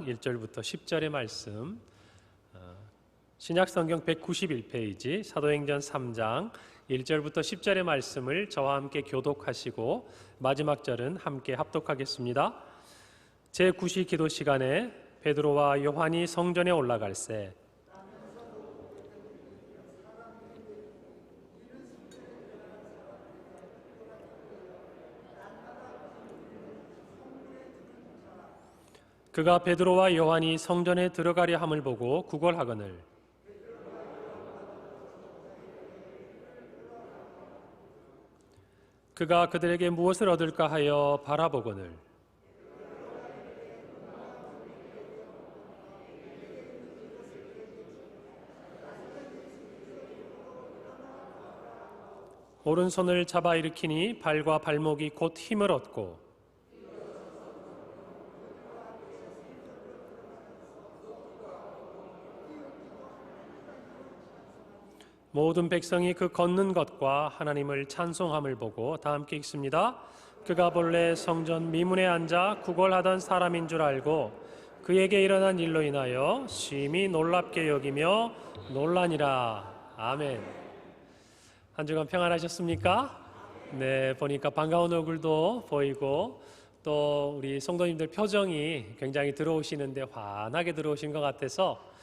3장 1절부터 10절의 말씀, 신약성경 191페이지 사도행전 3장 1절부터 10절의 말씀을 저와 함께 교독하시고 마지막 절은 함께 합독하겠습니다. 제9시 기도 시간에 베드로와 요한이 성전에 올라갈새 그가 베드로와 요한이 성전에 들어가려 함을 보고 구걸하거늘 그가 그들에게 무엇을 얻을까 하여 바라보거늘 오른손을 잡아 일으키니 발과 발목이 곧 힘을 얻고 모든 백성이 그 걷는 것과 하나님을 찬송함을 보고 다 함께 읽습니다. 그가 본래 성전 미문에 앉아 구걸하던 사람인 줄 알고 그에게 일어난 일로 인하여 심히 놀랍게 여기며 놀라니라. 아멘. 한 주간 평안하셨습니까? 네, 보니까 반가운 얼굴도 보이고 또 우리 성도님들 표정이 굉장히 들어오시는데 환하게 들어오신 것 같아서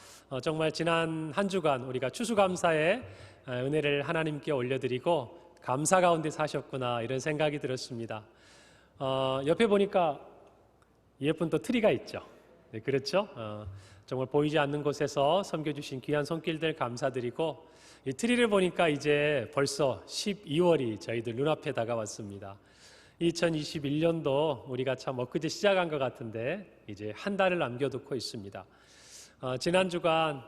정말 지난 한 주간 우리가 추수감사의 은혜를 하나님께 올려드리고 감사 가운데 사셨구나 이런 생각이 들었습니다. 옆에 보니까 예쁜 또 트리가 있죠. 네, 그렇죠? 정말 보이지 않는 곳에서 섬겨주신 귀한 손길들 감사드리고 이 트리를 보니까 이제 벌써 12월이 저희들 눈앞에 다가왔습니다. 2021년도 우리가 참 엊그제 시작한 것 같은데 이제 한 달을 남겨두고 있습니다. 지난 주간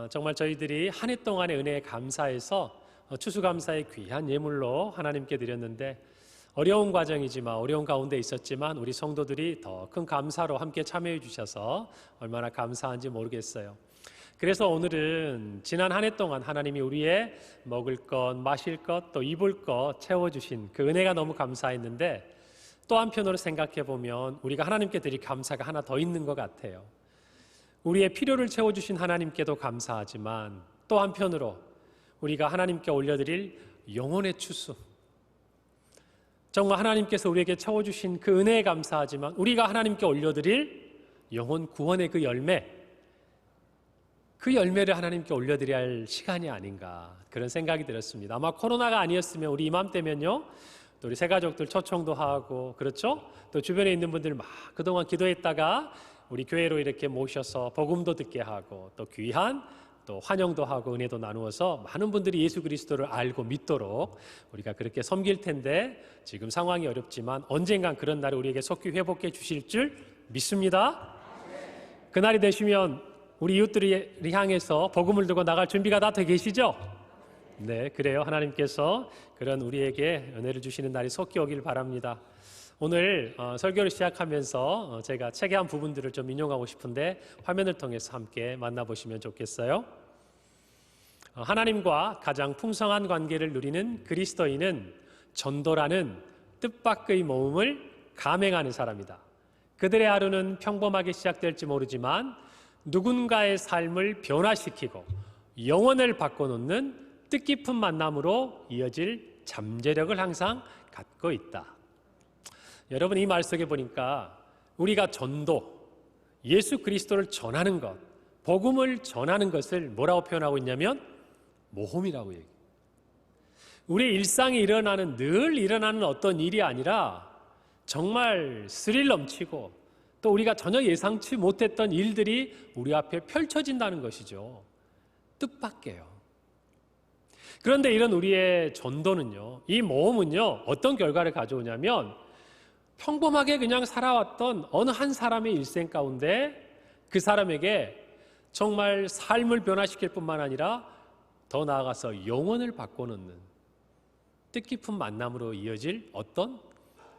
정말 저희들이 한 해 동안의 은혜에 감사해서 추수감사의 귀한 예물로 하나님께 드렸는데 어려운 과정이지만 어려운 가운데 있었지만 우리 성도들이 더 큰 감사로 함께 참여해 주셔서 얼마나 감사한지 모르겠어요. 그래서 오늘은 지난 한 해 동안 하나님이 우리의 먹을 것, 마실 것, 또 입을 것 채워주신 그 은혜가 너무 감사했는데 또 한편으로 생각해 보면 우리가 하나님께 드릴 감사가 하나 더 있는 것 같아요. 우리의 필요를 채워주신 하나님께도 감사하지만 또 한편으로 우리가 하나님께 올려드릴 영혼의 추수, 정말 하나님께서 우리에게 채워주신 그 은혜에 감사하지만 우리가 하나님께 올려드릴 영혼 구원의 그 열매, 그 열매를 하나님께 올려드려야 할 시간이 아닌가 그런 생각이 들었습니다. 아마 코로나가 아니었으면 우리 이맘때면요 또 우리 새가족들 초청도 하고 그렇죠? 또 주변에 있는 분들 막 그동안 기도했다가 우리 교회로 이렇게 모셔서 복음도 듣게 하고 또 귀한 또 환영도 하고 은혜도 나누어서 많은 분들이 예수 그리스도를 알고 믿도록 우리가 그렇게 섬길 텐데 지금 상황이 어렵지만 언젠간 그런 날을 우리에게 속히 회복해 주실 줄 믿습니다. 그날이 되시면 우리 이웃들을 향해서 복음을 들고 나갈 준비가 다 돼 계시죠? 네, 그래요. 하나님께서 그런 우리에게 은혜를 주시는 날이 속히 오길 바랍니다. 오늘 설교를 시작하면서 제가 책의 한 부분들을 좀 인용하고 싶은데 화면을 통해서 함께 만나보시면 좋겠어요. 하나님과 가장 풍성한 관계를 누리는 그리스도인은 전도라는 뜻밖의 모험을 감행하는 사람이다. 그들의 하루는 평범하게 시작될지 모르지만 누군가의 삶을 변화시키고 영혼을 바꿔놓는 뜻깊은 만남으로 이어질 잠재력을 항상 갖고 있다. 여러분 이 말 속에 보니까 우리가 전도, 예수 그리스도를 전하는 것, 복음을 전하는 것을 뭐라고 표현하고 있냐면 모험이라고 얘기해요. 우리의 일상에 늘 일어나는 어떤 일이 아니라 정말 스릴 넘치고 또 우리가 전혀 예상치 못했던 일들이 우리 앞에 펼쳐진다는 것이죠. 뜻밖에요. 그런데 이런 우리의 전도는요, 이 모험은요 어떤 결과를 가져오냐면 평범하게 그냥 살아왔던 어느 한 사람의 일생 가운데 그 사람에게 정말 삶을 변화시킬 뿐만 아니라 더 나아가서 영혼을 바꿔놓는 뜻깊은 만남으로 이어질 어떤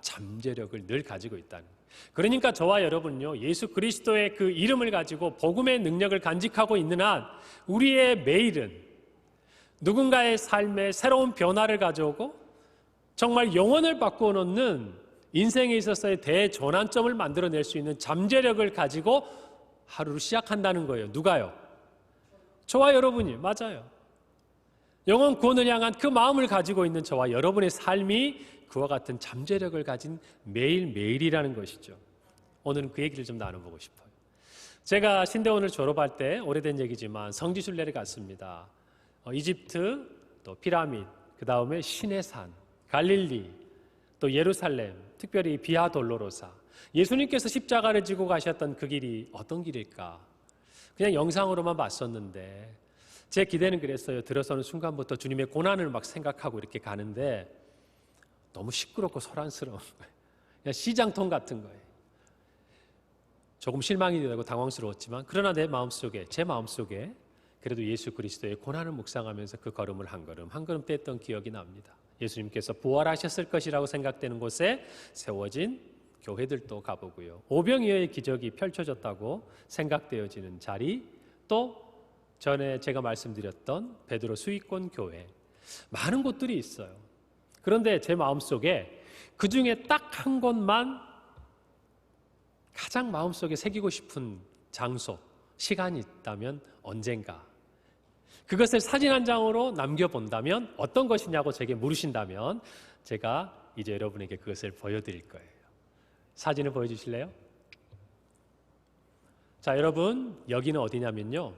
잠재력을 늘 가지고 있다는 거예요. 그러니까 저와 여러분요 예수 그리스도의 그 이름을 가지고 복음의 능력을 간직하고 있는 한 우리의 매일은 누군가의 삶에 새로운 변화를 가져오고 정말 영혼을 바꿔놓는 인생에 있어서의 대전환점을 만들어낼 수 있는 잠재력을 가지고 하루를 시작한다는 거예요. 누가요? 저와 여러분이. 맞아요. 영원 구원을 향한 그 마음을 가지고 있는 저와 여러분의 삶이 그와 같은 잠재력을 가진 매일매일이라는 것이죠. 오늘은 그 얘기를 좀 나눠보고 싶어요. 제가 신대원을 졸업할 때 오래된 얘기지만 성지순례를 갔습니다. 이집트, 또 피라밋, 그 다음에 신의 산, 갈릴리, 또 예루살렘, 특별히 비아 돌로로사. 예수님께서 십자가를 지고 가셨던 그 길이 어떤 길일까? 그냥 영상으로만 봤었는데 제 기대는 그랬어요. 들어서는 순간부터 주님의 고난을 막 생각하고 이렇게 가는데 너무 시끄럽고 소란스러운 거예요. 그냥 시장통 같은 거예요. 조금 실망이 되고 당황스러웠지만 그러나 제 마음속에 그래도 예수 그리스도의 고난을 묵상하면서 그 걸음을 한 걸음 한 걸음 뗐던 기억이 납니다. 예수님께서 부활하셨을 것이라고 생각되는 곳에 세워진 교회들도 가보고요. 오병이어의 기적이 펼쳐졌다고 생각되어지는 자리, 또 전에 제가 말씀드렸던 베드로 수익권 교회, 많은 곳들이 있어요. 그런데 제 마음속에 그 중에 딱 한 곳만 가장 마음속에 새기고 싶은 장소, 시간이 있다면 언젠가 그것을 사진 한 장으로 남겨본다면 어떤 것이냐고 제게 물으신다면 제가 이제 여러분에게 그것을 보여드릴 거예요. 사진을 보여주실래요? 자, 여러분, 여기는 어디냐면요,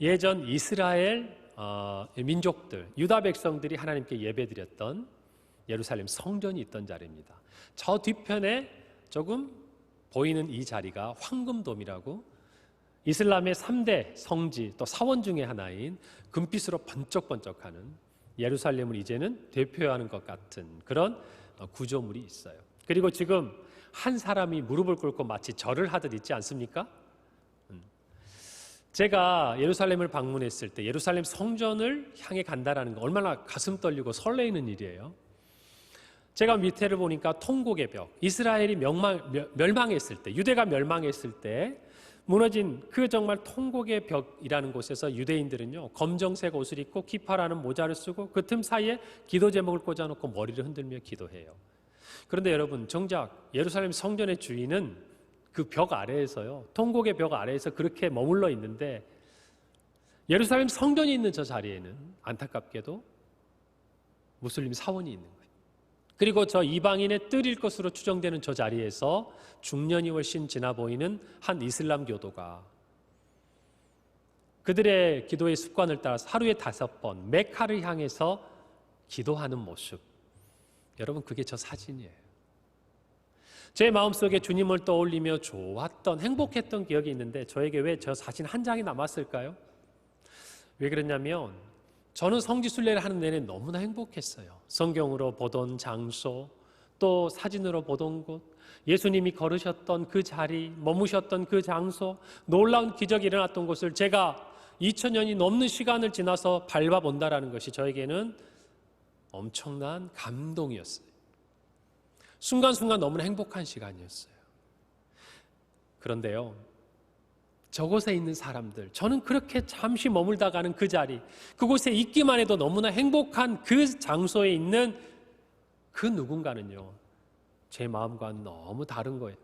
예전 이스라엘 민족들, 유다 백성들이 하나님께 예배드렸던 예루살렘 성전이 있던 자리입니다. 저 뒤편에 조금 보이는 이 자리가 황금돔이라고 이슬람의 3대 성지 또 사원 중에 하나인 금빛으로 번쩍번쩍하는 예루살렘을 이제는 대표하는 것 같은 그런 구조물이 있어요. 그리고 지금 한 사람이 무릎을 꿇고 마치 절을 하듯 있지 않습니까? 제가 예루살렘을 방문했을 때 예루살렘 성전을 향해 간다라는 거 얼마나 가슴 떨리고 설레이는 일이에요. 제가 밑에를 보니까 통곡의 벽, 이스라엘이 멸망했을 때, 유대가 멸망했을 때 무너진 그 정말 통곡의 벽이라는 곳에서 유대인들은요, 검정색 옷을 입고 키파라는 모자를 쓰고 그 틈 사이에 기도 제목을 꽂아놓고 머리를 흔들며 기도해요. 그런데 여러분, 정작 예루살렘 성전의 주인은 그 벽 아래에서요, 통곡의 벽 아래에서 그렇게 머물러 있는데 예루살렘 성전이 있는 저 자리에는 안타깝게도 무슬림 사원이 있는 거예요. 그리고 저 이방인의 뜰일 것으로 추정되는 저 자리에서 중년이 훨씬 지나 보이는 한 이슬람 교도가 그들의 기도의 습관을 따라서 하루에 5번 메카를 향해서 기도하는 모습, 여러분, 그게 저 사진이에요. 제 마음속에 주님을 떠올리며 좋았던, 행복했던 기억이 있는데 저에게 왜 저 사진 한 장이 남았을까요? 왜 그랬냐면 저는 성지순례를 하는 내내 너무나 행복했어요. 성경으로 보던 장소, 또 사진으로 보던 곳, 예수님이 걸으셨던 그 자리, 머무셨던 그 장소, 놀라운 기적이 일어났던 곳을 제가 2000년이 넘는 시간을 지나서 밟아본다라는 것이 저에게는 엄청난 감동이었어요. 순간순간 너무나 행복한 시간이었어요. 그런데요, 저곳에 있는 사람들, 저는 그렇게 잠시 머물다 가는 그 자리, 그곳에 있기만 해도 너무나 행복한 그 장소에 있는 그 누군가는요, 제 마음과는 너무 다른 거예요.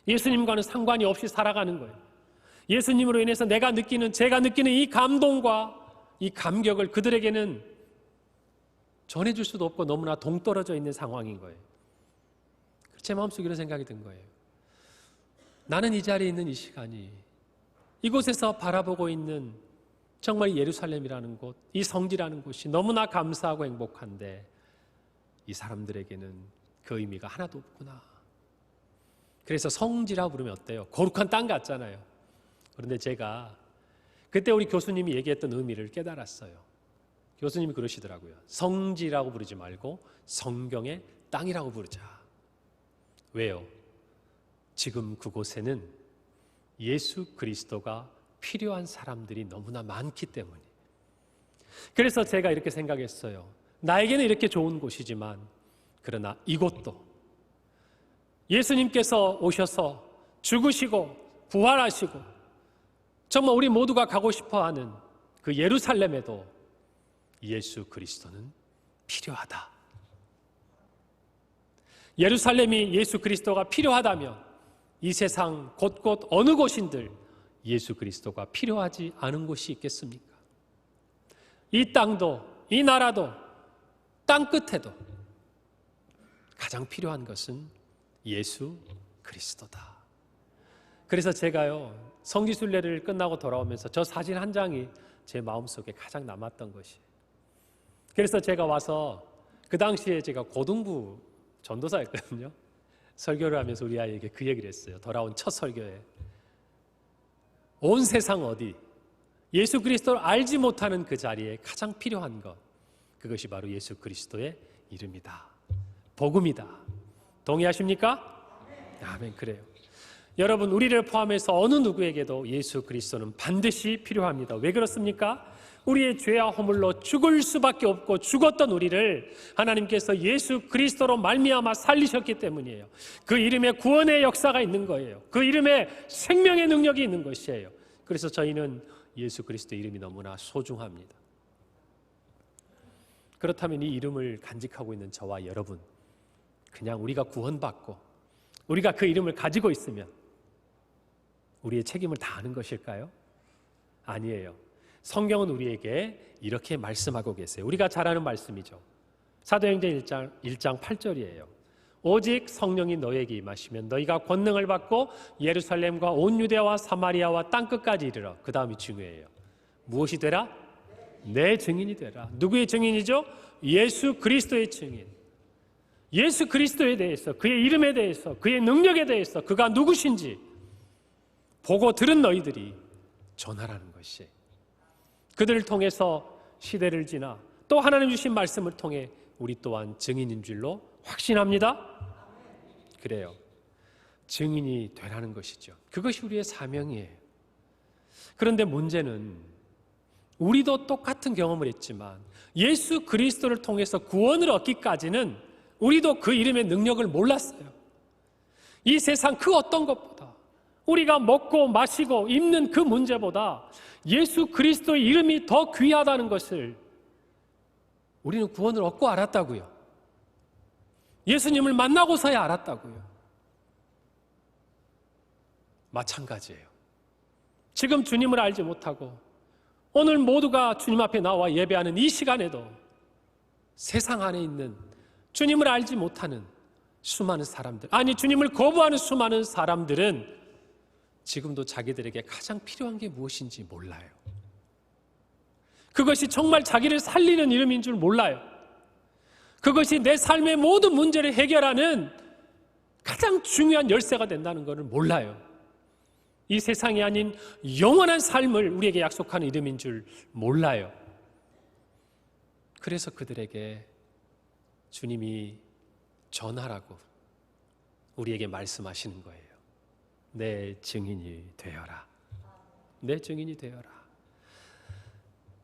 예수님과는 상관이 없이 살아가는 거예요. 예수님으로 인해서 제가 느끼는 이 감동과 이 감격을 그들에게는 전해줄 수도 없고 너무나 동떨어져 있는 상황인 거예요. 제 마음속에 이런 생각이 든 거예요. 나는 이 자리에 있는 이 시간이 이곳에서 바라보고 있는 정말 예루살렘이라는 곳, 이 성지라는 곳이 너무나 감사하고 행복한데 이 사람들에게는 그 의미가 하나도 없구나. 그래서 성지라고 부르면 어때요? 거룩한 땅 같잖아요. 그런데 제가 그때 우리 교수님이 얘기했던 의미를 깨달았어요. 교수님이 그러시더라고요. 성지라고 부르지 말고 성경의 땅이라고 부르자. 왜요? 지금 그곳에는 예수 그리스도가 필요한 사람들이 너무나 많기 때문에. 그래서 제가 이렇게 생각했어요. 나에게는 이렇게 좋은 곳이지만 그러나 이곳도 예수님께서 오셔서 죽으시고 부활하시고 정말 우리 모두가 가고 싶어하는 그 예루살렘에도 예수 그리스도는 필요하다. 예루살렘이 예수 그리스도가 필요하다면 이 세상 곳곳 어느 곳인들 예수 그리스도가 필요하지 않은 곳이 있겠습니까? 이 땅도, 이 나라도, 땅 끝에도 가장 필요한 것은 예수 그리스도다. 그래서 제가요, 성지순례를 끝나고 돌아오면서 저 사진 한 장이 제 마음속에 가장 남았던 것이에요. 그래서 제가 와서 그 당시에 제가 고등부 전도사였거든요. 설교를 하면서 우리 아이에게 그 얘기를 했어요. 돌아온 첫 설교에 온 세상 어디 예수 그리스도를 알지 못하는 그 자리에 가장 필요한 것, 그것이 바로 예수 그리스도의 이름이다, 복음이다. 동의하십니까? 아멘. 그래요. 여러분, 우리를 포함해서 어느 누구에게도 예수 그리스도는 반드시 필요합니다. 왜 그렇습니까? 우리의 죄와 허물로 죽을 수밖에 없고 죽었던 우리를 하나님께서 예수 그리스도로 말미암아 살리셨기 때문이에요. 그 이름에 구원의 역사가 있는 거예요. 그 이름에 생명의 능력이 있는 것이에요. 그래서 저희는 예수 그리스도 이름이 너무나 소중합니다. 그렇다면 이 이름을 간직하고 있는 저와 여러분, 그냥 우리가 구원받고 우리가 그 이름을 가지고 있으면 우리의 책임을 다하는 것일까요? 아니에요. 성경은 우리에게 이렇게 말씀하고 계세요. 우리가 잘 아는 말씀이죠. 사도행전 1장 8절이에요. 오직 성령이 너에게 임하시면 너희가 권능을 받고 예루살렘과 온 유대와 사마리아와 땅끝까지 이르러. 그 다음이 중요해요. 무엇이 되라? 내 증인이 되라. 누구의 증인이죠? 예수 그리스도의 증인. 예수 그리스도에 대해서, 그의 이름에 대해서, 그의 능력에 대해서, 그가 누구신지 보고 들은 너희들이 전하라는 것이, 그들을 통해서 시대를 지나 또 하나님 주신 말씀을 통해 우리 또한 증인인 줄로 확신합니다. 그래요. 증인이 되라는 것이죠. 그것이 우리의 사명이에요. 그런데 문제는 우리도 똑같은 경험을 했지만 예수 그리스도를 통해서 구원을 얻기까지는 우리도 그 이름의 능력을 몰랐어요. 이 세상 그 어떤 것보다, 우리가 먹고 마시고 입는 그 문제보다 예수 그리스도의 이름이 더 귀하다는 것을 우리는 구원을 얻고 알았다고요. 예수님을 만나고서야 알았다고요. 마찬가지예요. 지금 주님을 알지 못하고 오늘 모두가 주님 앞에 나와 예배하는 이 시간에도 세상 안에 있는 주님을 알지 못하는 수많은 사람들, 아니 주님을 거부하는 수많은 사람들은 지금도 자기들에게 가장 필요한 게 무엇인지 몰라요. 그것이 정말 자기를 살리는 이름인 줄 몰라요. 그것이 내 삶의 모든 문제를 해결하는 가장 중요한 열쇠가 된다는 것을 몰라요. 이 세상이 아닌 영원한 삶을 우리에게 약속하는 이름인 줄 몰라요. 그래서 그들에게 주님이 전하라고 우리에게 말씀하시는 거예요. 내 증인이 되어라. 내 증인이 되어라.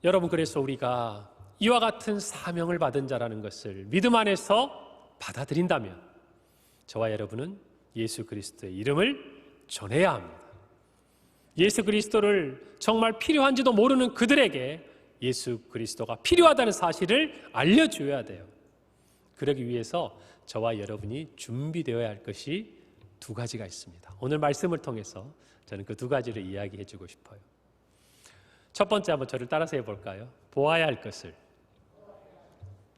여러분, 그래서 우리가 이와 같은 사명을 받은 자라는 것을 믿음 안에서 받아들인다면 저와 여러분은 예수 그리스도의 이름을 전해야 합니다. 예수 그리스도를 정말 필요한지도 모르는 그들에게 예수 그리스도가 필요하다는 사실을 알려줘야 돼요. 그러기 위해서 저와 여러분이 준비되어야 할 것이 두 가지가 있습니다. 오늘 말씀을 통해서 저는 그 두 가지를 이야기해 주고 싶어요. 첫 번째, 한번 저를 따라서 해볼까요? 보아야 할 것을.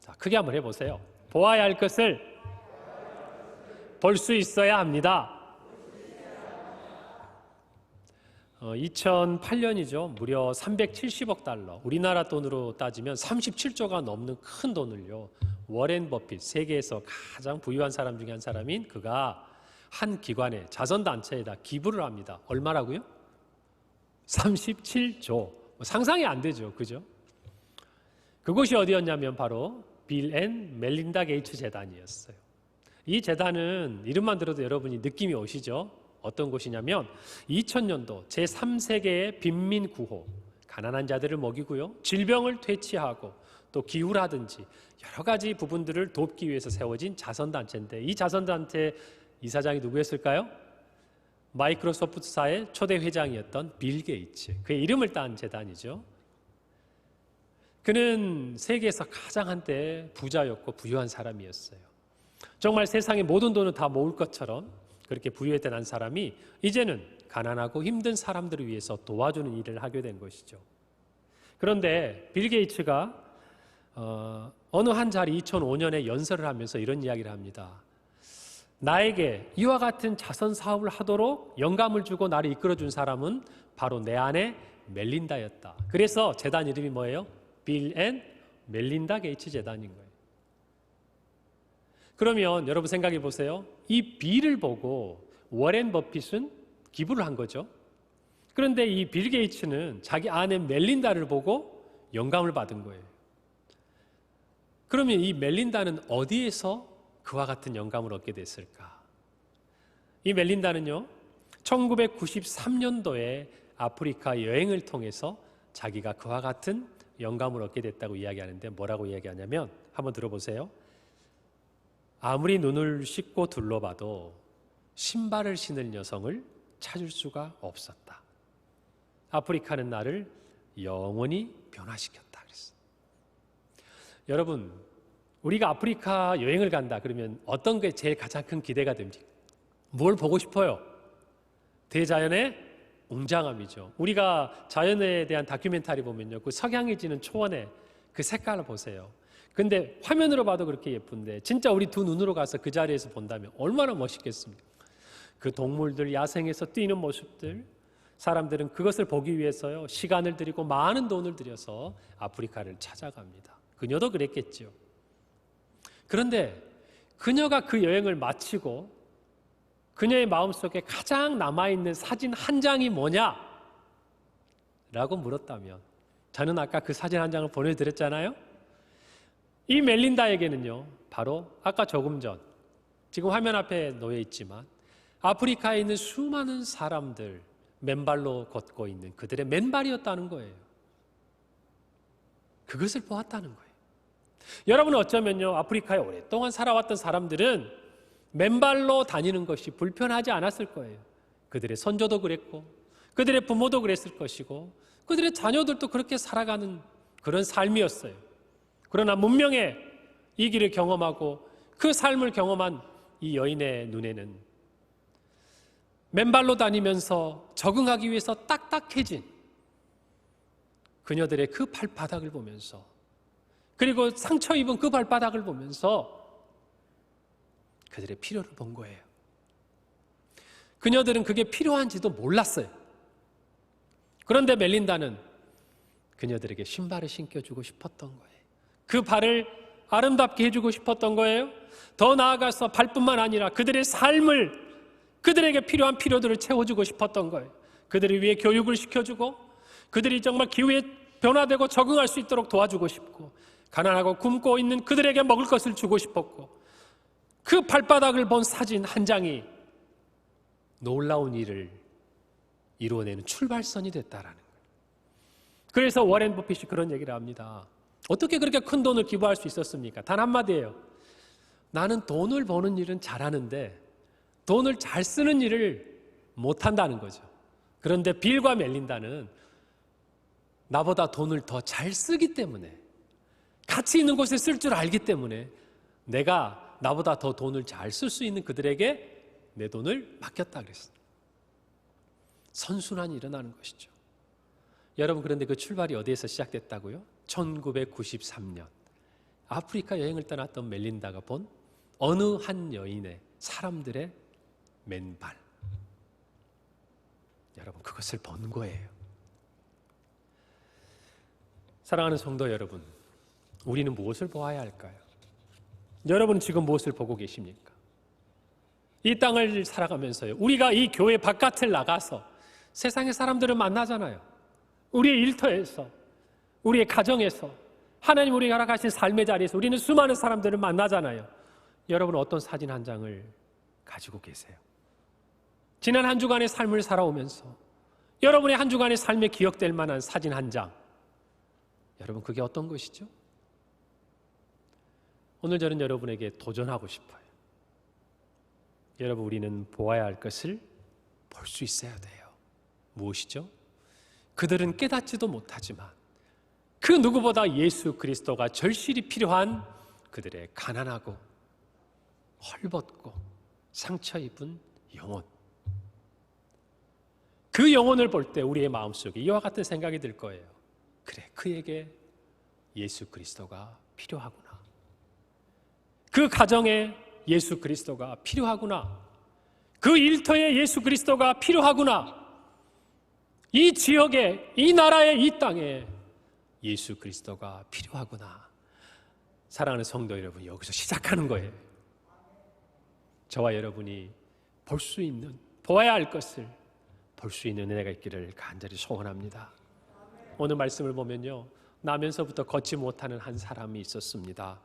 자, 크게 한번 해보세요. 보아야 할 것을 볼 수 있어야 합니다. 2008년이죠. 무려 370억 달러, 우리나라 돈으로 따지면 37조가 넘는 큰 돈을요, 워렌 버핏, 세계에서 가장 부유한 사람 중에 한 사람인 그가 한 기관에, 자선단체에다 기부를 합니다. 얼마라고요? 37조. 상상이 안 되죠. 그죠? 그곳이 어디였냐면 바로 빌 앤 멜린다 게이츠 재단이었어요. 이 재단은 이름만 들어도 여러분이 느낌이 오시죠? 어떤 곳이냐면 2000년도 제3세계의 빈민 구호, 가난한 자들을 먹이고요, 질병을 퇴치하고 또 기후라든지 여러 가지 부분들을 돕기 위해서 세워진 자선단체인데, 이 자선단체 이사장이 누구였을까요? 마이크로소프트사의 초대 회장이었던 빌 게이츠, 그의 이름을 딴 재단이죠. 그는 세계에서 가장 한때 부자였고 부유한 사람이었어요. 정말 세상의 모든 돈을 다 모을 것처럼 그렇게 부유했던 한 사람이 이제는 가난하고 힘든 사람들을 위해서 도와주는 일을 하게 된 것이죠. 그런데 빌 게이츠가 어느 한 자리 2005년에 연설을 하면서 이런 이야기를 합니다. 나에게 이와 같은 자선 사업을 하도록 영감을 주고 나를 이끌어준 사람은 바로 내 아내 멜린다였다. 그래서 재단 이름이 뭐예요? 빌 앤 멜린다 게이츠 재단인 거예요. 그러면 여러분 생각해 보세요. 이 빌을 보고 워렌 버핏은 기부를 한 거죠. 그런데 이 빌 게이츠는 자기 아내 멜린다를 보고 영감을 받은 거예요. 그러면 이 멜린다는 어디에서 그와 같은 영감을 얻게 됐을까? 이 멜린다는요, 1993년도에 아프리카 여행을 통해서 자기가 그와 같은 영감을 얻게 됐다고 이야기하는데 뭐라고 이야기하냐면 한번 들어보세요. 아무리 눈을 씻고 둘러봐도 신발을 신을 여성을 찾을 수가 없었다. 아프리카는 나를 영원히 변화시켰다 그랬어. 여러분, 우리가 아프리카 여행을 간다 그러면 어떤 게 제일 가장 큰 기대가 됩니까? 뭘 보고 싶어요? 대자연의 웅장함이죠. 우리가 자연에 대한 다큐멘터리 보면요, 그 석양이 지는 초원의 그 색깔을 보세요. 근데 화면으로 봐도 그렇게 예쁜데 진짜 우리 두 눈으로 가서 그 자리에서 본다면 얼마나 멋있겠습니까? 그 동물들 야생에서 뛰는 모습들, 사람들은 그것을 보기 위해서요 시간을 들이고 많은 돈을 들여서 아프리카를 찾아갑니다. 그녀도 그랬겠죠. 그런데 그녀가 그 여행을 마치고 그녀의 마음속에 가장 남아있는 사진 한 장이 뭐냐? 라고 물었다면 저는 아까 그 사진 한 장을 보내드렸잖아요. 이 멜린다에게는요 바로 아까 조금 전 지금 화면 앞에 놓여 있지만 아프리카에 있는 수많은 사람들 맨발로 걷고 있는 그들의 맨발이었다는 거예요. 그것을 보았다는 거예요. 여러분은 어쩌면요 아프리카에 오랫동안 살아왔던 사람들은 맨발로 다니는 것이 불편하지 않았을 거예요. 그들의 선조도 그랬고 그들의 부모도 그랬을 것이고 그들의 자녀들도 그렇게 살아가는 그런 삶이었어요. 그러나 문명의 이 길을 경험하고 그 삶을 경험한 이 여인의 눈에는 맨발로 다니면서 적응하기 위해서 딱딱해진 그녀들의 그 발바닥을 보면서 그리고 상처 입은 그 발바닥을 보면서 그들의 필요를 본 거예요. 그녀들은 그게 필요한지도 몰랐어요. 그런데 멜린다는 그녀들에게 신발을 신겨주고 싶었던 거예요. 그 발을 아름답게 해주고 싶었던 거예요. 더 나아가서 발뿐만 아니라 그들의 삶을 그들에게 필요한 필요들을 채워주고 싶었던 거예요. 그들을 위해 교육을 시켜주고 그들이 정말 기후에 변화되고 적응할 수 있도록 도와주고 싶고 가난하고 굶고 있는 그들에게 먹을 것을 주고 싶었고 그 발바닥을 본 사진 한 장이 놀라운 일을 이루어내는 출발선이 됐다라는 거예요. 그래서 워렌 버핏이 그런 얘기를 합니다. 어떻게 그렇게 큰 돈을 기부할 수 있었습니까? 단 한마디예요. 나는 돈을 버는 일은 잘하는데 돈을 잘 쓰는 일을 못한다는 거죠. 그런데 빌과 멜린다는 나보다 돈을 더 잘 쓰기 때문에 가치 있는 곳에 쓸 줄 알기 때문에 내가 나보다 더 돈을 잘 쓸 수 있는 그들에게 내 돈을 맡겼다 그랬어요. 선순환이 일어나는 것이죠. 여러분 그런데 그 출발이 어디에서 시작됐다고요? 1993년 아프리카 여행을 떠났던 멜린다가 본 어느 한 여인의 사람들의 맨발. 여러분 그것을 본 거예요. 사랑하는 성도 여러분, 우리는 무엇을 보아야 할까요? 여러분 지금 무엇을 보고 계십니까? 이 땅을 살아가면서요 우리가 이 교회 바깥을 나가서 세상의 사람들을 만나잖아요. 우리의 일터에서 우리의 가정에서 하나님 우리가 허락하신 삶의 자리에서 우리는 수많은 사람들을 만나잖아요. 여러분은 어떤 사진 한 장을 가지고 계세요? 지난 한 주간의 삶을 살아오면서 여러분의 한 주간의 삶에 기억될 만한 사진 한 장, 여러분 그게 어떤 것이죠? 오늘 저는 여러분에게 도전하고 싶어요. 여러분 우리는 보아야 할 것을 볼 수 있어야 돼요. 무엇이죠? 그들은 깨닫지도 못하지만 그 누구보다 예수 그리스도가 절실히 필요한 그들의 가난하고 헐벗고 상처 입은 영혼. 그 영혼을 볼 때 우리의 마음속에 이와 같은 생각이 들 거예요. 그래, 그에게 예수 그리스도가 필요하구나. 그 가정에 예수 그리스도가 필요하구나. 그 일터에 예수 그리스도가 필요하구나. 이 지역에, 이 나라에, 이 땅에 예수 그리스도가 필요하구나. 사랑하는 성도 여러분, 여기서 시작하는 거예요. 저와 여러분이 볼 수 있는, 보아야 할 것을 볼 수 있는 은혜가 있기를 간절히 소원합니다. 오늘 말씀을 보면요, 나면서부터 걷지 못하는 한 사람이 있었습니다.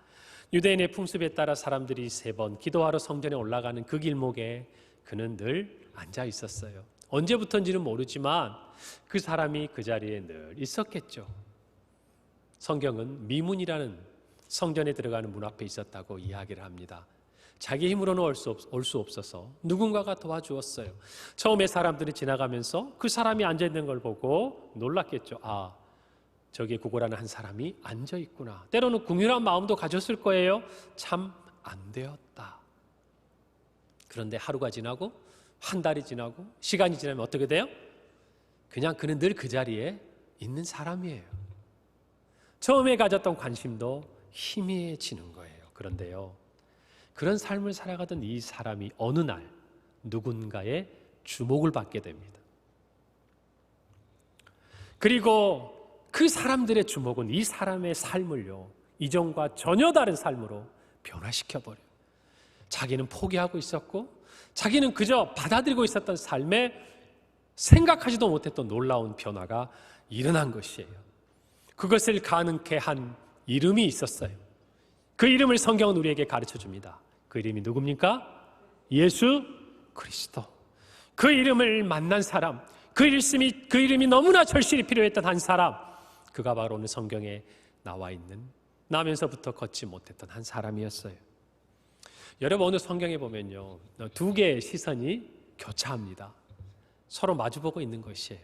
유대인의 풍습에 따라 사람들이 3번 기도하러 성전에 올라가는 그 길목에 그는 늘 앉아 있었어요. 언제부터인지는 모르지만 그 사람이 그 자리에 늘 있었겠죠. 성경은 미문이라는 성전에 들어가는 문 앞에 있었다고 이야기를 합니다. 자기 힘으로는 올 수 없어서 누군가가 도와주었어요. 처음에 사람들이 지나가면서 그 사람이 앉아있는 걸 보고 놀랐겠죠. 아, 저기에 구걸하는 한 사람이 앉아있구나. 때로는 궁휼한 마음도 가졌을 거예요. 참 안 되었다. 그런데 하루가 지나고 한 달이 지나고 시간이 지나면 어떻게 돼요? 그냥 그는 늘 그 자리에 있는 사람이에요. 처음에 가졌던 관심도 희미해지는 거예요. 그런데요, 그런 삶을 살아가던 이 사람이 어느 날 누군가의 주목을 받게 됩니다. 그리고 그 사람들의 주목은 이 사람의 삶을요, 이전과 전혀 다른 삶으로 변화시켜버려요. 자기는 포기하고 있었고 자기는 그저 받아들이고 있었던 삶에 생각하지도 못했던 놀라운 변화가 일어난 것이에요. 그것을 가능케 한 이름이 있었어요. 그 이름을 성경은 우리에게 가르쳐줍니다. 그 이름이 누굽니까? 예수 그리스도. 그 이름을 만난 사람, 그 이름이 너무나 절실히 필요했던 한 사람, 그가 바로 오늘 성경에 나와 있는, 나면서부터 걷지 못했던 한 사람이었어요. 여러분, 오늘 성경에 보면요, 2개의 시선이 교차합니다. 서로 마주보고 있는 것이에요.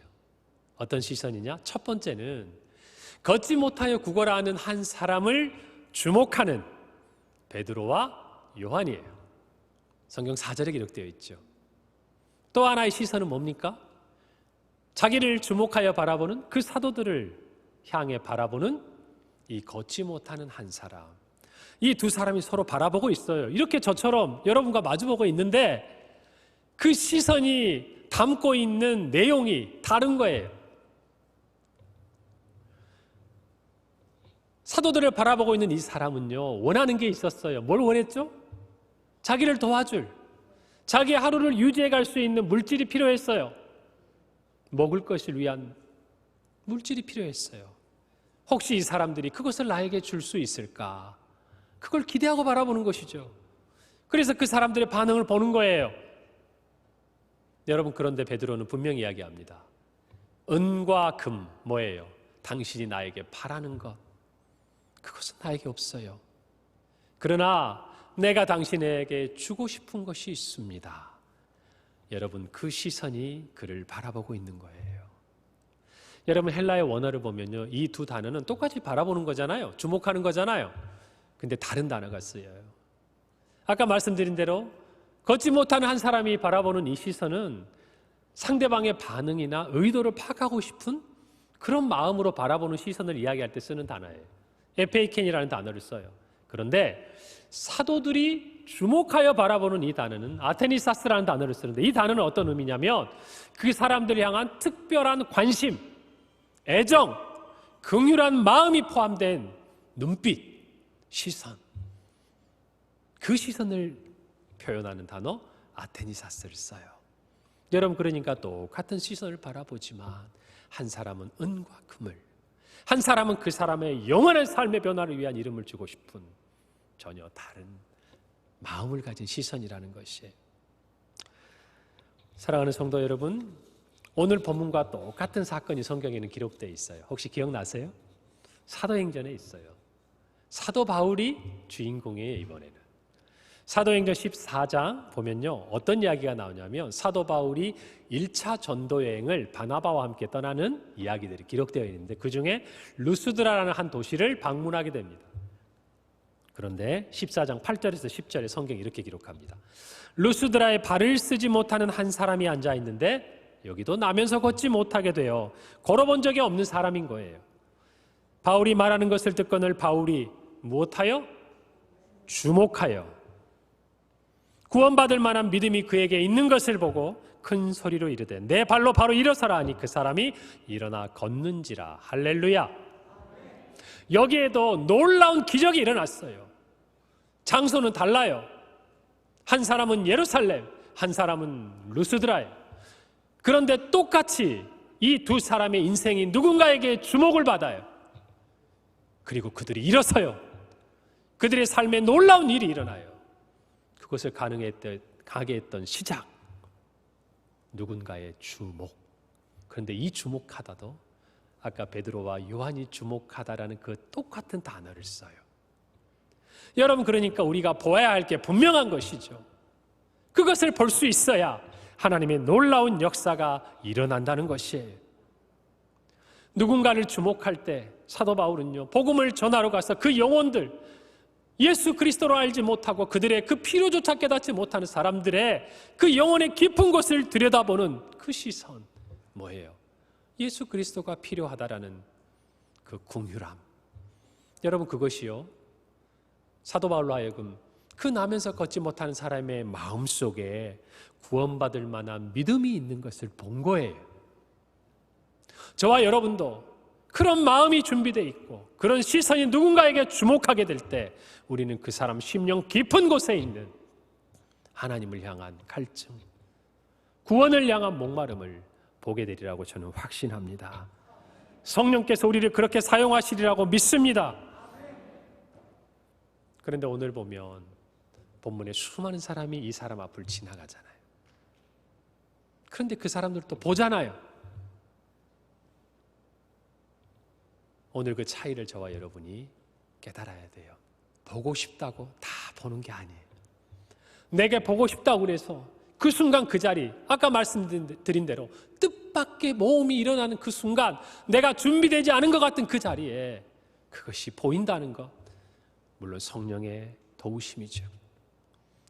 어떤 시선이냐? 첫 번째는 걷지 못하여 구걸하는 한 사람을 주목하는 베드로와 요한이에요. 성경 4절에 기록되어 있죠. 또 하나의 시선은 뭡니까? 자기를 주목하여 바라보는 그 사도들을 향해 바라보는 이 걷지 못하는 한 사람. 이 두 사람이 서로 바라보고 있어요. 이렇게 저처럼 여러분과 마주보고 있는데 그 시선이 담고 있는 내용이 다른 거예요. 사도들을 바라보고 있는 이 사람은요, 원하는 게 있었어요. 뭘 원했죠? 자기를 도와줄, 자기의 하루를 유지해 갈 수 있는 물질이 필요했어요. 먹을 것을 위한 물질이 필요했어요. 혹시 이 사람들이 그것을 나에게 줄 수 있을까? 그걸 기대하고 바라보는 것이죠. 그래서 그 사람들의 반응을 보는 거예요. 여러분, 그런데 베드로는 분명히 이야기합니다. 은과 금, 뭐예요? 당신이 나에게 바라는 것, 그것은 나에게 없어요. 그러나 내가 당신에게 주고 싶은 것이 있습니다. 여러분, 그 시선이 그를 바라보고 있는 거예요. 여러분, 헬라의 원어를 보면요, 이 두 단어는 똑같이 바라보는 거잖아요. 주목하는 거잖아요. 근데 다른 단어가 쓰여요. 아까 말씀드린 대로 걷지 못하는 한 사람이 바라보는 이 시선은 상대방의 반응이나 의도를 파악하고 싶은 그런 마음으로 바라보는 시선을 이야기할 때 쓰는 단어예요. 에페이켄이라는 단어를 써요. 그런데 사도들이 주목하여 바라보는 이 단어는 아테니사스라는 단어를 쓰는데, 이 단어는 어떤 의미냐면 그 사람들을 향한 특별한 관심, 애정, 긍휼한 마음이 포함된 눈빛, 시선, 그 시선을 표현하는 단어 아테니사스를 써요. 여러분, 그러니까 똑같은 시선을 바라보지만 한 사람은 은과 금을, 한 사람은 그 사람의 영원한 삶의 변화를 위한 이름을 주고 싶은 전혀 다른 마음을 가진 시선이라는 것이에요. 사랑하는 성도 여러분, 오늘 본문과 똑같은 사건이 성경에는 기록되어 있어요. 혹시 기억나세요? 사도행전에 있어요. 사도 바울이 주인공이에요. 이번에는 사도행전 14장 보면요, 어떤 이야기가 나오냐면 사도 바울이 1차 전도 여행을 바나바와 함께 떠나는 이야기들이 기록되어 있는데, 그 중에 루스드라라는 한 도시를 방문하게 됩니다. 그런데 14장 8절에서 10절에 성경이 이렇게 기록합니다. 루스드라에 발을 쓰지 못하는 한 사람이 앉아 있는데 여기도 나면서 걷지 못하게 되어 걸어본 적이 없는 사람인 거예요. 바울이 말하는 것을 듣거늘 바울이 무엇하여? 주목하여 구원받을 만한 믿음이 그에게 있는 것을 보고 큰 소리로 이르되 내 발로 바로 일어서라 하니 그 사람이 일어나 걷는지라. 할렐루야. 여기에도 놀라운 기적이 일어났어요. 장소는 달라요. 한 사람은 예루살렘, 한 사람은 루스드라예요. 그런데 똑같이 이 두 사람의 인생이 누군가에게 주목을 받아요. 그리고 그들이 일어서요. 그들의 삶에 놀라운 일이 일어나요. 그것을 가게 했던 시작, 누군가의 주목. 그런데 이 주목하다도 아까 베드로와 요한이 주목하다라는 그 똑같은 단어를 써요. 여러분, 그러니까 우리가 보아야 할 게 분명한 것이죠. 그것을 볼 수 있어야 하나님의 놀라운 역사가 일어난다는 것이에요. 누군가를 주목할 때 사도 바울은요, 복음을 전하러 가서 그 영혼들, 예수 그리스도로 알지 못하고 그들의 그 필요조차 깨닫지 못하는 사람들의 그 영혼의 깊은 곳을 들여다보는 그 시선, 뭐예요? 예수 그리스도가 필요하다라는 그 긍휼함. 여러분, 그것이요, 사도 바울로 하여금 그 나면서 걷지 못하는 사람의 마음속에 구원받을 만한 믿음이 있는 것을 본 거예요. 저와 여러분도 그런 마음이 준비되어 있고 그런 시선이 누군가에게 주목하게 될 때 우리는 그 사람 심령 깊은 곳에 있는 하나님을 향한 갈증, 구원을 향한 목마름을 보게 되리라고 저는 확신합니다. 성령께서 우리를 그렇게 사용하시리라고 믿습니다. 그런데 오늘 보면 본문에 수많은 사람이 이 사람 앞을 지나가잖아요. 그런데 그 사람들도 보잖아요. 오늘 그 차이를 저와 여러분이 깨달아야 돼요. 보고 싶다고 다 보는 게 아니에요. 내게 보고 싶다고 그래서 그 순간 그 자리, 아까 말씀드린 대로 뜻밖의 모험이 일어나는 그 순간 내가 준비되지 않은 것 같은 그 자리에 그것이 보인다는 것, 물론 성령의 도우심이죠.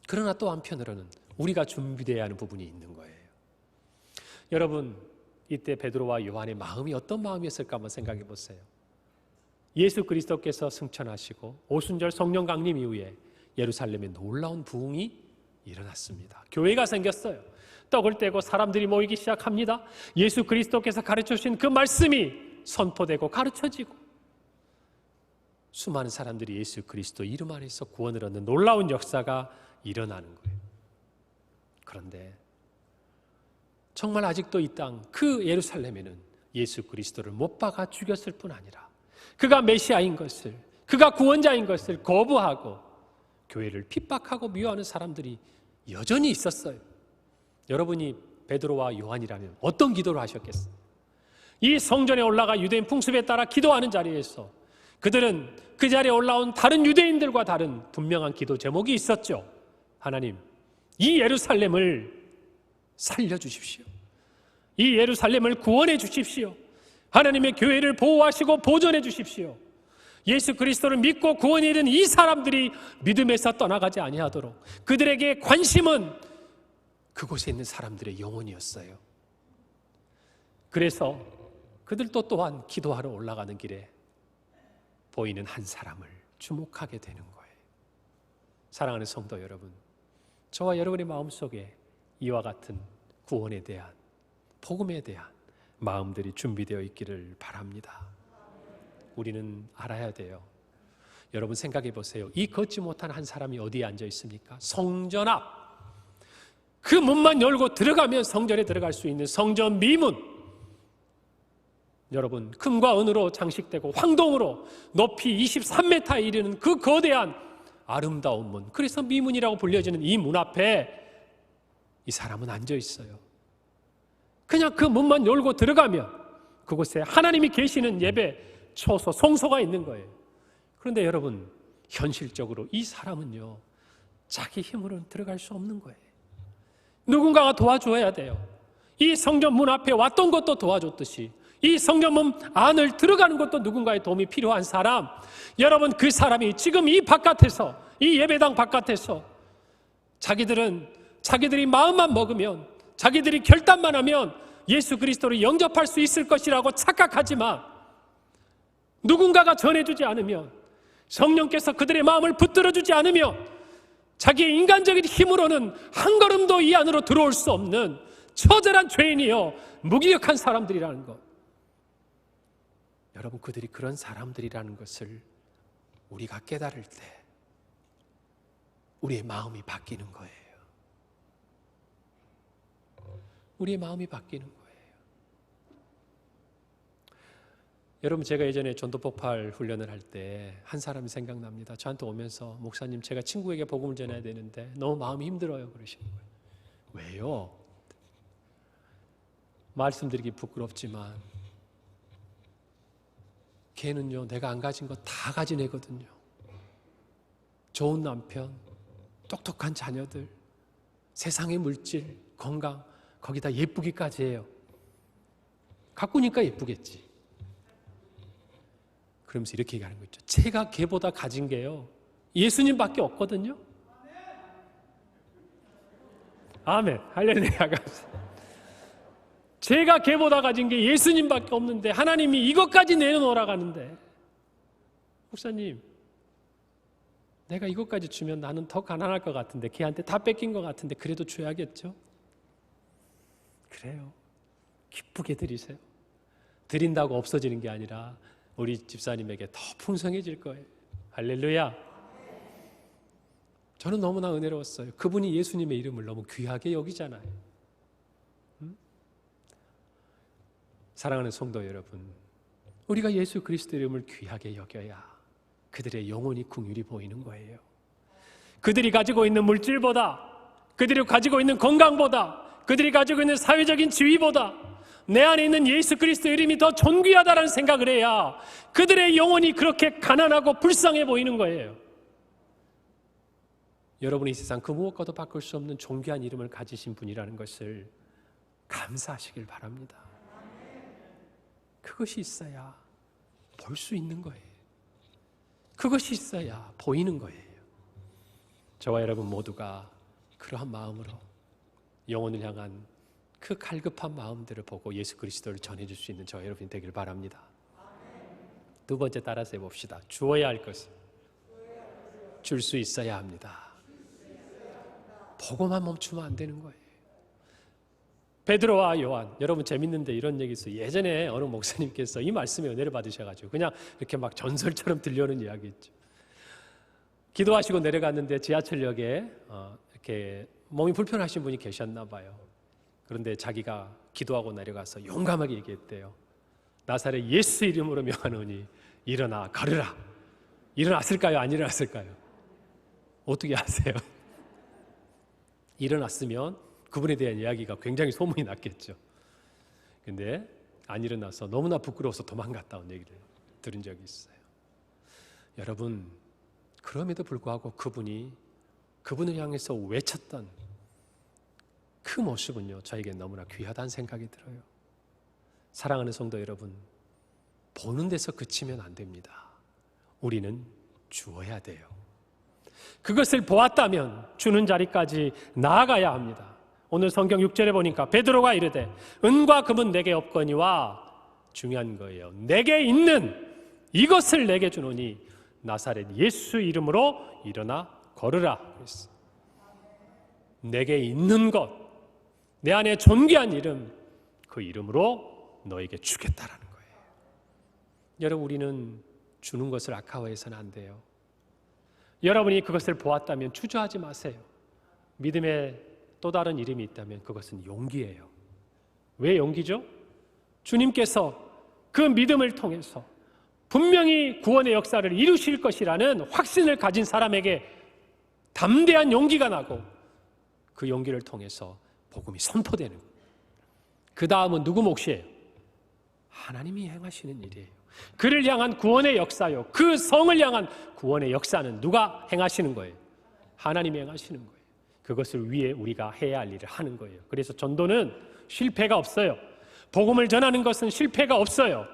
그러나 또 한편으로는 우리가 준비되어야 하는 부분이 있는 거예요. 여러분, 이때 베드로와 요한의 마음이 어떤 마음이었을까 한번 생각해 보세요. 예수 그리스도께서 승천하시고 오순절 성령 강림 이후에 예루살렘에 놀라운 부흥이 일어났습니다. 교회가 생겼어요. 떡을 떼고 사람들이 모이기 시작합니다. 예수 그리스도께서 가르쳐 주신 그 말씀이 선포되고 가르쳐지고 수많은 사람들이 예수 그리스도 이름 안에서 구원을 얻는 놀라운 역사가 일어나는 거예요. 그런데 정말 아직도 이 땅 그 예루살렘에는 예수 그리스도를 못 박아 죽였을 뿐 아니라 그가 메시아인 것을, 그가 구원자인 것을 거부하고 교회를 핍박하고 미워하는 사람들이 여전히 있었어요. 여러분이 베드로와 요한이라면 어떤 기도를 하셨겠어요? 이 성전에 올라가 유대인 풍습에 따라 기도하는 자리에서 그들은 그 자리에 올라온 다른 유대인들과 다른 분명한 기도 제목이 있었죠. 하나님, 이 예루살렘을 살려주십시오. 이 예루살렘을 구원해 주십시오. 하나님의 교회를 보호하시고 보존해 주십시오. 예수 그리스도를 믿고 구원에 이른 이 사람들이 믿음에서 떠나가지 아니하도록 그들에게 관심은 그곳에 있는 사람들의 영혼이었어요. 그래서 그들도 또한 기도하러 올라가는 길에 보이는 한 사람을 주목하게 되는 거예요. 사랑하는 성도 여러분, 저와 여러분의 마음속에 이와 같은 구원에 대한, 복음에 대한 마음들이 준비되어 있기를 바랍니다. 우리는 알아야 돼요. 여러분 생각해 보세요. 이 걷지 못한 한 사람이 어디에 앉아 있습니까? 성전 앞. 그 문만 열고 들어가면 성전에 들어갈 수 있는 성전 미문. 여러분, 금과 은으로 장식되고 황동으로 높이 23m에 이르는 그 거대한 아름다운 문, 그래서 미문이라고 불려지는 이 문 앞에 이 사람은 앉아 있어요. 그냥 그 문만 열고 들어가면 그곳에 하나님이 계시는 예배 처소, 성소가 있는 거예요. 그런데 여러분, 현실적으로 이 사람은요, 자기 힘으로는 들어갈 수 없는 거예요. 누군가가 도와줘야 돼요. 이 성전 문 앞에 왔던 것도 도와줬듯이 이 성경문 안을 들어가는 것도 누군가의 도움이 필요한 사람, 여러분 그 사람이 지금 이 바깥에서, 이 예배당 바깥에서 자기들이 마음만 먹으면, 자기들이 결단만 하면 예수 그리스도를 영접할 수 있을 것이라고 착각하지만 누군가가 전해주지 않으면, 성령께서 그들의 마음을 붙들어주지 않으면 자기의 인간적인 힘으로는 한 걸음도 이 안으로 들어올 수 없는 처절한 죄인이요 무기력한 사람들이라는 것. 여러분, 그들이 그런 사람들이라는 것을 우리가 깨달을 때 우리의 마음이 바뀌는 거예요. 우리의 마음이 바뀌는 거예요. 여러분, 제가 예전에 전도폭발 훈련을 할 때 한 사람이 생각납니다. 저한테 오면서, 목사님, 제가 친구에게 복음을 전해야 되는데 너무 마음이 힘들어요, 그러시는 거예요. 왜요? 말씀드리기 부끄럽지만 걔는요, 내가 안 가진 거 다 가진 애거든요. 좋은 남편, 똑똑한 자녀들, 세상의 물질, 건강, 거기다 예쁘기까지 해요. 가꾸니까 예쁘겠지. 그러면서 이렇게 얘기하는 거 있죠. 제가 걔보다 가진 게요, 예수님밖에 없거든요. 아멘. 할렐루야. 제가 걔보다 가진 게 예수님밖에 없는데 하나님이 이것까지 내려놓으라고 하는데, 목사님, 내가 이것까지 주면 나는 더 가난할 것 같은데, 걔한테 다 뺏긴 것 같은데 그래도 줘야겠죠? 그래요. 기쁘게 드리세요. 드린다고 없어지는 게 아니라 우리 집사님에게 더 풍성해질 거예요. 할렐루야. 저는 너무나 은혜로웠어요. 그분이 예수님의 이름을 너무 귀하게 여기잖아요. 사랑하는 성도 여러분, 우리가 예수 그리스도 이름을 귀하게 여겨야 그들의 영혼이 긍휼히 보이는 거예요. 그들이 가지고 있는 물질보다, 그들이 가지고 있는 건강보다, 그들이 가지고 있는 사회적인 지위보다 내 안에 있는 예수 그리스도 이름이 더 존귀하다는 생각을 해야 그들의 영혼이 그렇게 가난하고 불쌍해 보이는 거예요. 여러분이 이 세상 그 무엇과도 바꿀 수 없는 존귀한 이름을 가지신 분이라는 것을 감사하시길 바랍니다. 그것이 있어야 볼 수 있는 거예요. 그것이 있어야 보이는 거예요. 저와 여러분 모두가 그러한 마음으로 영혼을 향한 그 갈급한 마음들을 보고 예수 그리스도를 전해줄 수 있는 저와 여러분이 되길 바랍니다. 두 번째, 따라서 해봅시다. 주어야 할 것을 줄 수 있어야 합니다. 보고만 멈추면 안 되는 거예요. 베드로와 요한, 여러분 재밌는데 이런 얘기 있어요. 예전에 어느 목사님께서 이 말씀에 은혜를 받으셔가지고 그냥 이렇게 막 전설처럼 들려오는 이야기 있죠. 기도하시고 내려갔는데 지하철역에 이렇게 몸이 불편하신 분이 계셨나 봐요. 그런데 자기가 기도하고 내려가서 용감하게 얘기했대요. 나사렛 예수 이름으로 명하노니 일어나 걸으라. 일어났을까요? 안 일어났을까요? 어떻게 아세요? 일어났으면 그분에 대한 이야기가 굉장히 소문이 났겠죠. 근데 안 일어나서 너무나 부끄러워서 도망갔다 온 얘기를 들은 적이 있어요. 여러분, 그럼에도 불구하고 그분을 향해서 외쳤던 그 모습은요, 저에게 너무나 귀하다는 생각이 들어요. 사랑하는 성도 여러분, 보는 데서 그치면 안 됩니다. 우리는 주어야 돼요. 그것을 보았다면 주는 자리까지 나아가야 합니다. 오늘 성경 6절에 보니까 베드로가 이르되 은과 금은 내게 없거니와, 중요한 거예요. 내게 있는 이것을 내게 주노니 나사렛 예수 이름으로 일어나 걸으라 그랬어요. 내게 있는 것, 내 안에 존귀한 이름, 그 이름으로 너에게 주겠다라는 거예요. 여러분, 우리는 주는 것을 아까워해서는 안 돼요. 여러분이 그것을 보았다면 주저하지 마세요. 믿음의 또 다른 이름이 있다면 그것은 용기예요. 왜 용기죠? 주님께서 그 믿음을 통해서 분명히 구원의 역사를 이루실 것이라는 확신을 가진 사람에게 담대한 용기가 나고, 그 용기를 통해서 복음이 선포되는, 그 다음은 누구 몫이에요? 하나님이 행하시는 일이에요. 그를 향한 구원의 역사요, 그 성을 향한 구원의 역사는 누가 행하시는 거예요? 하나님이 행하시는 거예요. 그것을 위해 우리가 해야 할 일을 하는 거예요. 그래서 전도는 실패가 없어요. 복음을 전하는 것은 실패가 없어요.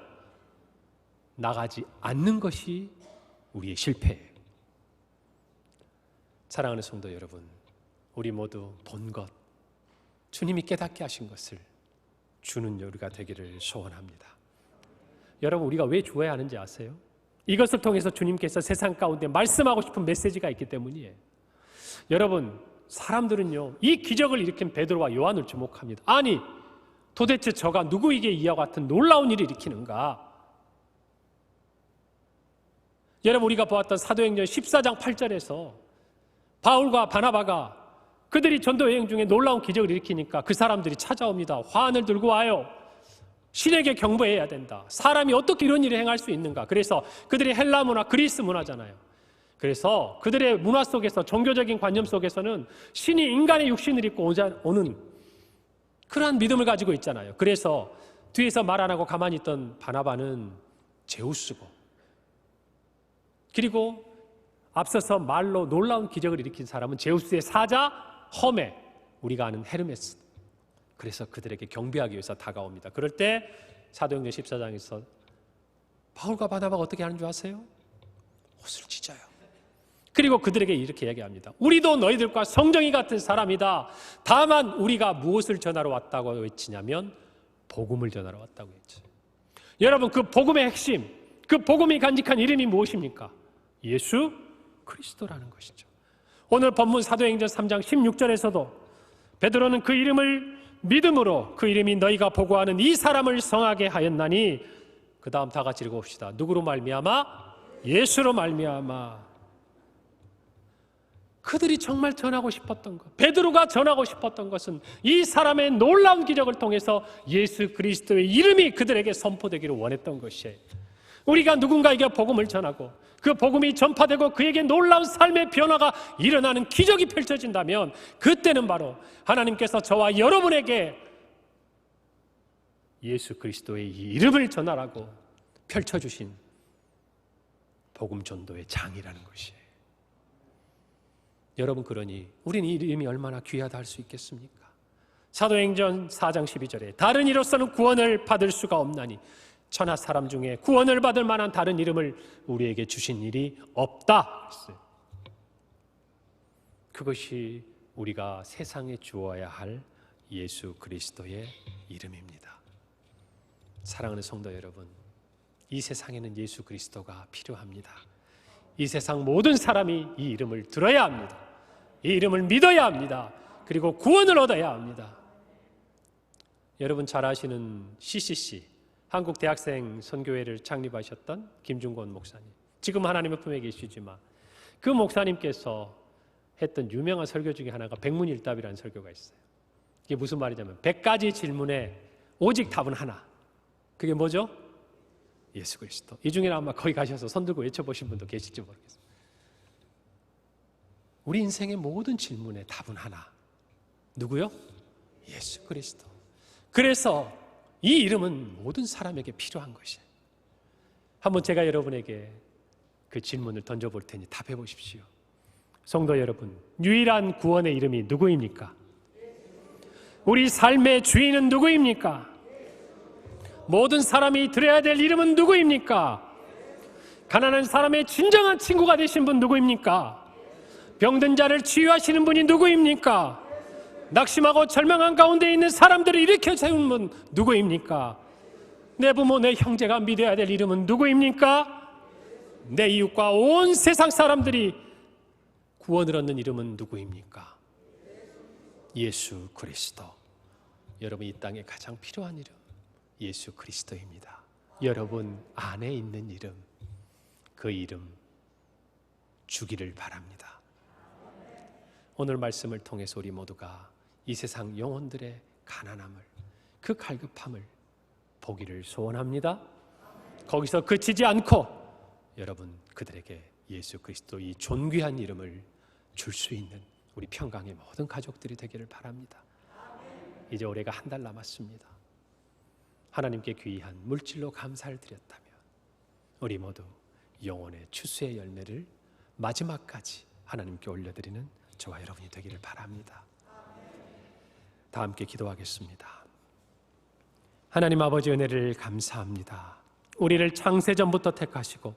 나가지 않는 것이 우리의 실패예요. 사랑하는 성도 여러분, 우리 모두 본 것, 주님이 깨닫게 하신 것을 주는 우리가 되기를 소원합니다. 여러분, 우리가 왜 주어야 하는지 아세요? 이것을 통해서 주님께서 세상 가운데 말씀하고 싶은 메시지가 있기 때문이에요. 여러분, 사람들은요, 이 기적을 일으킨 베드로와 요한을 주목합니다. 아니, 도대체 저가 누구에게 이와 같은 놀라운 일을 일으키는가? 여러분, 우리가 보았던 사도행전 14장 8절에서 바울과 바나바가 그들이 전도 여행 중에 놀라운 기적을 일으키니까 그 사람들이 찾아옵니다. 화환을 들고 와요. 신에게 경배해야 된다. 사람이 어떻게 이런 일을 행할 수 있는가? 그래서 그들이 헬라 문화, 그리스 문화잖아요. 그래서 그들의 문화 속에서, 종교적인 관념 속에서는 신이 인간의 육신을 입고 오는 그러한 믿음을 가지고 있잖아요. 그래서 뒤에서 말 안 하고 가만히 있던 바나바는 제우스고, 그리고 앞서서 말로 놀라운 기적을 일으킨 사람은 제우스의 사자 허메, 우리가 아는 헤르메스. 그래서 그들에게 경배하기 위해서 다가옵니다. 그럴 때 사도행전 14장에서 바울과 바나바가 어떻게 하는 줄 아세요? 옷을 찢어요. 그리고 그들에게 이렇게 얘기합니다. 우리도 너희들과 성정이 같은 사람이다. 다만 우리가 무엇을 전하러 왔다고 외치냐면 복음을 전하러 왔다고 했죠. 여러분, 그 복음의 핵심, 그 복음이 간직한 이름이 무엇입니까? 예수 그리스도라는 것이죠. 오늘 본문 사도행전 3장 16절에서도 베드로는 그 이름을 믿음으로, 그 이름이 너희가 보고하는 이 사람을 성하게 하였나니, 그 다음 다 같이 읽어봅시다. 누구로 말미암아? 예수로 말미암아. 그들이 정말 전하고 싶었던 것, 베드로가 전하고 싶었던 것은 이 사람의 놀라운 기적을 통해서 예수 그리스도의 이름이 그들에게 선포되기를 원했던 것이에요. 우리가 누군가에게 복음을 전하고 그 복음이 전파되고 그에게 놀라운 삶의 변화가 일어나는 기적이 펼쳐진다면, 그때는 바로 하나님께서 저와 여러분에게 예수 그리스도의 이 이름을 전하라고 펼쳐주신 복음 전도의 장이라는 것이에요. 여러분, 그러니 우리는 이 이름이 얼마나 귀하다 할 수 있겠습니까? 사도행전 4장 12절에 다른 이로서는 구원을 받을 수가 없나니, 천하 사람 중에 구원을 받을 만한 다른 이름을 우리에게 주신 일이 없다 했어요. 그것이 우리가 세상에 주어야 할 예수 그리스도의 이름입니다. 사랑하는 성도 여러분, 이 세상에는 예수 그리스도가 필요합니다. 이 세상 모든 사람이 이 이름을 들어야 합니다. 이 이름을 믿어야 합니다. 그리고 구원을 얻어야 합니다. 여러분 잘 아시는 CCC, 한국 대학생 선교회를 창립하셨던 김중권 목사님, 지금 하나님의 품에 계시지만 그 목사님께서 했던 유명한 설교 중에 하나가 백문일답이라는 설교가 있어요. 이게 무슨 말이냐면 100가지 질문에 오직 답은 하나. 그게 뭐죠? 예수 그리스도. 이 중에 아마 거기 가셔서 손 들고 외쳐보신 분도 계실지 모르겠어요. 우리 인생의 모든 질문에 답은 하나. 누구요? 예수 그리스도. 그래서 이 이름은 모든 사람에게 필요한 것이에요. 한번 제가 여러분에게 그 질문을 던져볼 테니 답해 보십시오. 성도 여러분, 유일한 구원의 이름이 누구입니까? 우리 삶의 주인은 누구입니까? 모든 사람이 들어야 될 이름은 누구입니까? 가난한 사람의 진정한 친구가 되신 분 누구입니까? 병든 자를 치유하시는 분이 누구입니까? 낙심하고 절망한 가운데 있는 사람들을 일으켜 세운 분 누구입니까? 내 부모, 내 형제가 믿어야 될 이름은 누구입니까? 내 이웃과 온 세상 사람들이 구원을 얻는 이름은 누구입니까? 예수 그리스도. 여러분, 이 땅에 가장 필요한 이름 예수 그리스도입니다. 여러분 안에 있는 이름, 그 이름 주기를 바랍니다. 오늘 말씀을 통해서 우리 모두가 이 세상 영혼들의 가난함을, 그 갈급함을 보기를 소원합니다. 거기서 그치지 않고 여러분 그들에게 예수 그리스도 이 존귀한 이름을 줄 수 있는 우리 평강의 모든 가족들이 되기를 바랍니다. 이제 올해가 한 달 남았습니다. 하나님께 귀한 물질로 감사를 드렸다면 우리 모두 영혼의 추수의 열매를 마지막까지 하나님께 올려드리는 저와 여러분이 되기를 바랍니다. 다 함께 기도하겠습니다. 하나님 아버지 은혜를 감사합니다. 우리를 창세전부터 택하시고